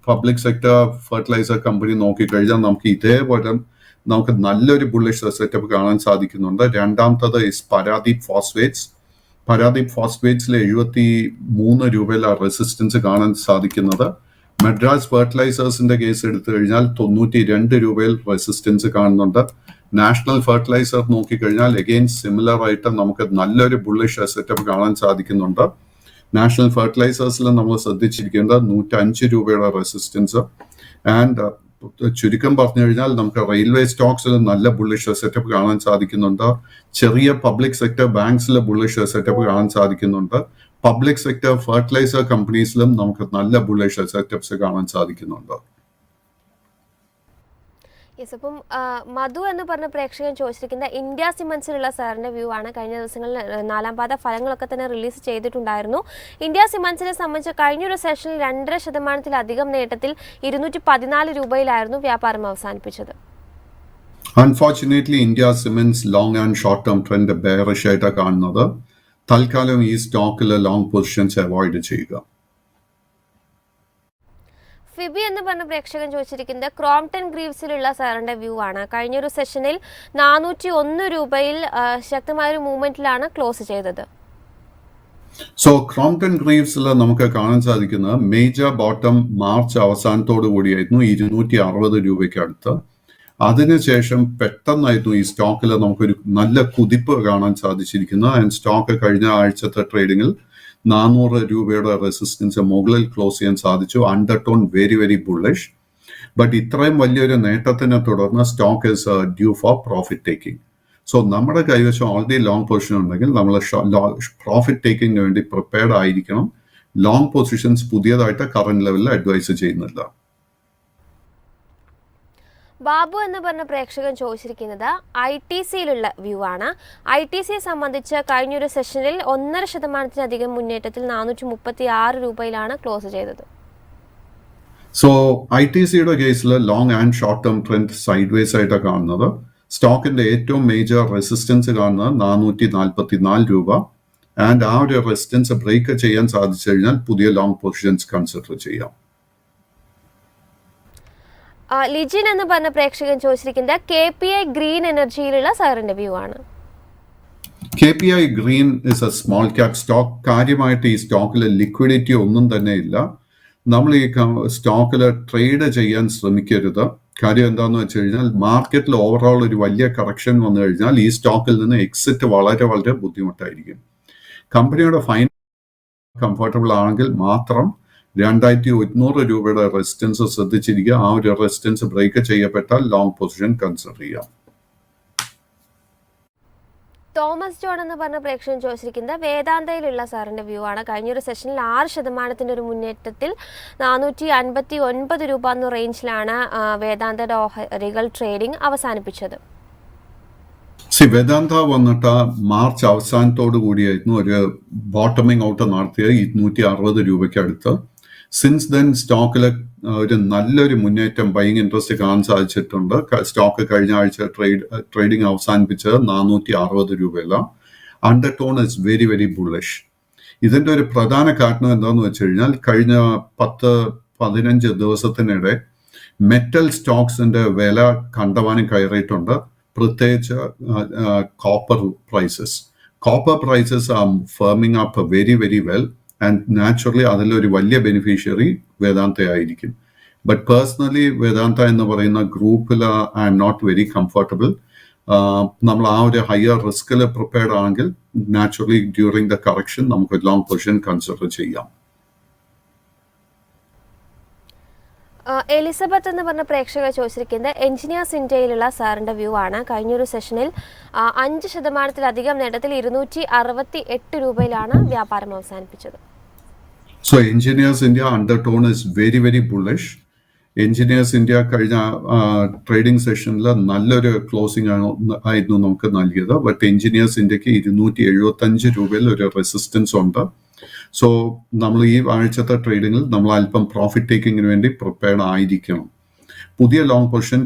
പബ്ലിക് സെക്ടർ ഫെർട്ടിലൈസർ കമ്പനി നോക്കിക്കഴിഞ്ഞാൽ നമുക്ക് ഇതേപോലെ നമുക്ക് നല്ലൊരു ബുള്ളിഷ് സെറ്റപ്പ് കാണാൻ സാധിക്കുന്നുണ്ട്. രണ്ടാമത്തത് ഇസ് പരാദീപ് ഫോസ്ഫേറ്റ്സ്. പരാദീപ് ഫോസ്ഫേറ്റ്സിൽ 73 രൂപയിലെ റെസിസ്റ്റൻസ് കാണാൻ സാധിക്കുന്നത്. മദ്രാസ് ഫെർട്ടിലൈസേഴ്സിന്റെ കേസ് എടുത്തു കഴിഞ്ഞാൽ 92 രൂപയിൽ റെസിസ്റ്റൻസ് കാണുന്നുണ്ട്. നാഷണൽ ഫെർട്ടിലൈസർ നോക്കിക്കഴിഞ്ഞാൽ അഗെയിൻ സിമിലർ ആയിട്ട് നമുക്ക് നല്ലൊരു ബുള്ളിഷ് സെറ്റപ്പ് കാണാൻ സാധിക്കുന്നുണ്ട്. നാഷണൽ ഫെർട്ടിലൈസേഴ്സിൽ നമ്മൾ ശ്രദ്ധിച്ചിരിക്കേണ്ടത് 105 രൂപയുടെ റെസിസ്റ്റൻസ്. ആൻഡ് ചുരുക്കം പറഞ്ഞു കഴിഞ്ഞാൽ നമുക്ക് റെയിൽവേ സ്റ്റോക്സിൽ നല്ല ബുള്ളിഷ് സെറ്റപ്പ് കാണാൻ സാധിക്കുന്നുണ്ട്. ചെറിയ പബ്ലിക് സെക്ടർ ബാങ്ക്സിൽ ബുള്ളിഷ് സെറ്റപ്പ് കാണാൻ സാധിക്കുന്നുണ്ട്. പബ്ലിക് സെക്ടർ ഫെർട്ടിലൈസർ കമ്പനീസിലും നമുക്ക് നല്ല ബുള്ളിഷ് സെറ്റപ്സ് കാണാൻ സാധിക്കുന്നുണ്ട്. യെസ്, അപ്പം മധു എന്ന് പറഞ്ഞ പ്രേക്ഷകൻ ചോദിച്ചിരിക്കുന്ന ഇന്ത്യ സിമൻസിലുള്ള സാറിൻ്റെ വ്യൂ ആണ്. കഴിഞ്ഞ ദിവസങ്ങളിൽ 4ാം പാദ ഫലങ്ങളൊക്കെ തന്നെ റിലീസ് ചെയ്തിട്ടുണ്ടായിരുന്നു. ഇന്ത്യ സിമൻസിനെ സംബന്ധിച്ച് കഴിഞ്ഞൊരു സെഷനിൽ 2.5% നേട്ടത്തിൽ 214 രൂപയിലായിരുന്നു വ്യാപാരം അവസാനിപ്പിച്ചത്. Unfortunately India cements long and short term trend bearish ആയിട്ടാണ് കാണുന്നത്. തൽക്കാലം ഈ സ്റ്റോക്കിൽ ലോങ് പൊസിഷൻസ് അവോയ്ഡ് ചെയ്യുക. ഫിബി എന്ന് പറഞ്ഞ പ്രേക്ഷകൻ ചോദിച്ചിരിക്കുന്നത് ക്രോംപ്ടൺ ഗ്രീവ്സിലുള്ള സാറിൻ്റെ വ്യൂ ആണ്. കഴിഞ്ഞൊരു സെഷനിൽ 401 രൂപയിൽ ശക്തമായൊരു മൂവ്മെന്റിലാണ് ക്ലോസ് ചെയ്തത്. സോ ക്രോംപ്ടൺ ഗ്രീവ്സിൽ നമുക്ക് കാണാൻ സാധിക്കുന്നത് മേജർ ബോട്ടം മാർച്ച് അവസാനത്തോടു കൂടിയായിരുന്നു 260 രൂപയ്ക്ക് അടുത്ത്. അതിനുശേഷം പെട്ടെന്നായിരുന്നു ഈ സ്റ്റോക്കിൽ നമുക്കൊരു നല്ല കുതിപ്പ് കാണാൻ സാധിച്ചിരിക്കുന്നത്. ആൻഡ് സ്റ്റോക്ക് കഴിഞ്ഞ ആഴ്ചത്തെ ട്രേഡിങ്ങിൽ 400 രൂപയുടെ റെസിസ്റ്റൻസ് മുകളിൽ ക്ലോസ് ചെയ്യാൻ സാധിച്ചു. Undertone very very bullish. But ഇത്രയും വലിയൊരു നേട്ടത്തിനെ തുടർന്ന് stock is due for profit taking. So നമ്മുടെ കൈവശം ഓൾറെഡി ലോങ് പൊസിഷൻ ഉണ്ടെങ്കിൽ നമ്മൾ പ്രോഫിറ്റ് ടേക്കിങ്ങിന് വേണ്ടി പ്രിപ്പയർഡ് ആയിരിക്കണം. ലോങ് പൊസിഷൻസ് പുതിയതായിട്ട് കറന്റ് ലെവലിൽ അഡ്വൈസ് ചെയ്യുന്നില്ല. ബാബു എന്ന് പറഞ്ഞ പ്രേക്ഷകൻ ചോദിച്ചിരിക്കുന്നത് ITCയിലുള്ള വ്യൂ ആണ്. ITCയെ സംബന്ധിച്ച് കഴിഞ്ഞൊരു സെഷനിൽ 1.5% മുന്നേറ്റത്തിൽ 436 രൂപയിലാണ് ക്ലോസ് ചെയ്തത്. സോ ITCയുടെ കേസിൽ long and short term trend side vase ആയിട്ടാണ് കാണുന്നത്. സ്റ്റോക്കിന്റെ ഏറ്റവും മേജർ റെസിസ്റ്റൻസ് കാണുന്നത് 444 രൂപ. ആൻഡ് ആ ഒരു റെസിസ്റ്റൻസ് ബ്രേക്ക് ചെയ്യാൻ സാധിച്ചു കഴിഞ്ഞാൽ പുതിയ ലോങ് പൊസിഷൻസ് കൺസിഡർ ചെയ്യാം. ലിജിൻ എന്ന് പറഞ്ഞ പ്രേക്ഷകൻ ചോദിച്ചിരിക്കുന്നത് KPI ഗ്രീൻ എനർജിയിലുള്ള സാറിന്റെ വ്യൂ ആണ്. KPI green is A small cap stock. കാര്യമായിട്ട് ഈ സ്റ്റോക്കിൽ ലിക്വിഡിറ്റി ഒന്നും തന്നെ ഇല്ല. നമ്മൾ ഈ സ്റ്റോക്കിൽ ട്രേഡ് ചെയ്യാൻ ശ്രമിക്കരുത്. കാര്യം എന്താണെന്ന് വെച്ച് കഴിഞ്ഞാൽ മാർക്കറ്റിൽ ഓവറോൾ ഒരു വലിയ കറക്ഷൻ വന്നു കഴിഞ്ഞാൽ ഈ സ്റ്റോക്കിൽ നിന്ന് എക്സിറ്റ് വളരെ വളരെ ബുദ്ധിമുട്ടായിരിക്കും. കമ്പനിയുടെ കംഫർട്ടബിൾ ആണെങ്കിൽ മാത്രം 2100 രൂപയുടെ റെസിസ്റ്റൻസ് ശ്രദ്ധിച്ചിരിക്കുക. ആ ഒരു റെസിസ്റ്റൻസ് ബ്രേക്ക് ചെയ്യപ്പെട്ടാൽ ലോങ് പൊസിഷൻ കൺസിഡർ ചെയ്യാം. തോമസ് ജോൺ എന്ന് പറഞ്ഞ പ്രേക്ഷകൻ ചോദിച്ചിരിക്കുന്നത് വേദാന്തയിലുള്ള സാറിന്റെ വ്യൂ ആണ്. കഴിഞ്ഞൊരു സെഷനിൽ 6% ഒരു മുന്നേറ്റത്തിൽ 459 രൂപ എന്ന റേഞ്ചിലാണ് വേദാന്തയുടെ ഓഹരികൾ ട്രേഡിംഗ് അവസാനിപ്പിച്ചത്. വേദാന്ത വന്നിട്ട് മാർച്ച് അവസാനത്തോടു കൂടിയായിരുന്നു ഒരു ബോട്ടമിംഗ് ഔട്ട് നടത്തിയത് 260 രൂപയ്ക്ക് അടുത്ത്. സിൻസ് ദെൻ സ്റ്റോക്കിൽ ഒരു നല്ലൊരു മുന്നേറ്റം ബൈങ് ഇൻട്രസ്റ്റ് കാണാൻ സാധിച്ചിട്ടുണ്ട്. സ്റ്റോക്ക് കഴിഞ്ഞ ആഴ്ച ട്രേഡിംഗ് അവസാനിപ്പിച്ചത് 460 രൂപയില. Under tone is very very bullish. ഇതിന്റെ ഒരു പ്രധാന കാരണം എന്താണെന്ന് വെച്ച് കഴിഞ്ഞാൽ കഴിഞ്ഞ 10-15 ദിവസത്തിനിടെ മെറ്റൽ സ്റ്റോക്സിന്റെ വില കണ്ടമാനം കയറിയിട്ടുണ്ട്. പ്രത്യേകിച്ച് copper prices. Copper prices are firming up very very well and naturally അതിലൊരു വലിയ ബെനിഫിഷ്യറി വേദാന്ത ആയിരിക്കും. ബട്ട് പേഴ്സണലി വേദാന്ത എന്ന് പറയുന്ന ഗ്രൂപ്പിൽ I am not very comfortable. നമ്മൾ ആ ഒരു ഹയർ റിസ്കിൽ പ്രിപ്പയർഡ് ആണെങ്കിൽ നാച്ചുറലി ഡ്യൂറിങ് ദ കറക്ഷൻ നമുക്ക് ലോങ് പൊസിഷൻ കൺസിഡർ ചെയ്യാം. എലിസബത്ത് എന്ന് പറഞ്ഞ പ്രേക്ഷകർ ചോദിച്ചിരിക്കുന്നത് എഞ്ചിനീയേഴ്സ് ഇന്ത്യയിലുള്ള സാറിൻ്റെ വ്യൂ ആണ്. കഴിഞ്ഞൊരു സെഷനിൽ 5% നേട്ടത്തിൽ 268 രൂപയിലാണ് വ്യാപാരം അവസാനിപ്പിച്ചത്. So engineers India under tone is very very bullish. Engineers India കഴിഞ്ഞ ട്രേഡിംഗ് സെഷനിൽ നല്ലൊരു ക്ലോസിംഗ് ആയിരുന്നു നമുക്ക് നൽകിയത്. ബട്ട് എഞ്ചിനീയേഴ്സ് ഇന്ത്യക്ക് 275 രൂപയിൽ ഒരു റെസിസ്റ്റൻസ് ഉണ്ട്. സോ നമ്മൾ ഈ ആഴ്ചത്തെ ട്രേഡിങ്ങിൽ നമ്മൾ അല്പം പ്രോഫിറ്റ് ടേക്കിങ്ങിന് വേണ്ടി പ്രിപ്പയർഡ് ആയിരിക്കണം. പുതിയ ലോങ് പൊസിഷൻ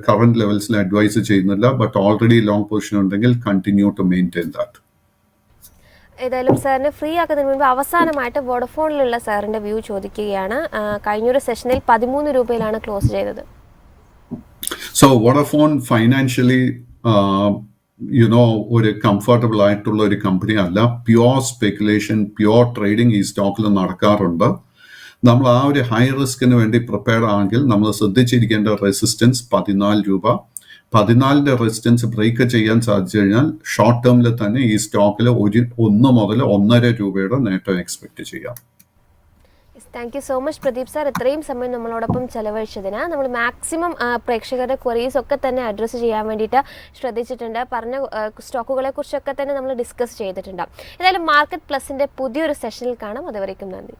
കറന്റ് ലെവൽസിൽ അഡ്വൈസ് ചെയ്യുന്നില്ല. ബട്ട് ഓൾറെഡി ലോങ് പൊസിഷൻ ഉണ്ടെങ്കിൽ കണ്ടിന്യൂ ടു മെയിൻറ്റെയിൻ ദാറ്റ്. ഏതായാലും സാറിന് ഫ്രീ ആക്കുന്നതിന് മുൻപ് അവസാനമായിട്ട് വോഡഫോണിലുള്ള സാറിൻ്റെ വ്യൂ ചോദിക്കുകയാണ്. കഴിഞ്ഞൊരു സെഷനിൽ 13 രൂപയിലാണ് ക്ലോസ് ചെയ്തത്. സോ വോഡഫോൺ ഫൈനാൻഷ്യലി ഒരു കംഫർട്ടബിൾ ആയിട്ടുള്ള ഒരു കമ്പനി അല്ല. പ്യുവർ സ്പെക്കുലേഷൻ, പ്യുവർ ട്രേഡിംഗ് ഈ സ്റ്റോക്കിൽ നടക്കാറുണ്ട്. നമ്മൾ ആ ഒരു ഹൈ റിസ്കിന് വേണ്ടി പ്രിപ്പയർഡ് ആണെങ്കിൽ നമ്മൾ ശ്രദ്ധിച്ചിരിക്കേണ്ട റെസിസ്റ്റൻസ് 14 രൂപ. 14 റെസിസ്റ്റൻസ് ബ്രേക്ക് ചെയ്യാൻ സാധിച്ചു കഴിഞ്ഞാൽ ഷോർട്ട് ടേമിൽ തന്നെ ഈ സ്റ്റോക്കിൽ 1 മുതൽ 1.5 രൂപയുടെ നേട്ടം എക്സ്പെക്ട് ചെയ്യാം. Thank you so much Pradeep sir, ഇത്രയും സമയം നമ്മളോടൊപ്പം ചെലവഴിച്ചതിന്. നമ്മൾ മാക്സിമം പ്രേക്ഷകരുടെ ക്വറീസ് ഒക്കെ തന്നെ അഡ്രസ്സ് ചെയ്യാൻ വേണ്ടിയിട്ട് ശ്രദ്ധിച്ചിട്ടുണ്ട്. പറഞ്ഞ സ്റ്റോക്കുകളെ കുറിച്ചൊക്കെ തന്നെ നമ്മൾ ഡിസ്കസ് ചെയ്തിട്ടുണ്ട്. ഏതായാലും മാർക്കറ്റ് പ്ലസിൻ്റെ പുതിയൊരു സെഷനിൽ കാണാം. അതുവരേക്കും നന്ദി.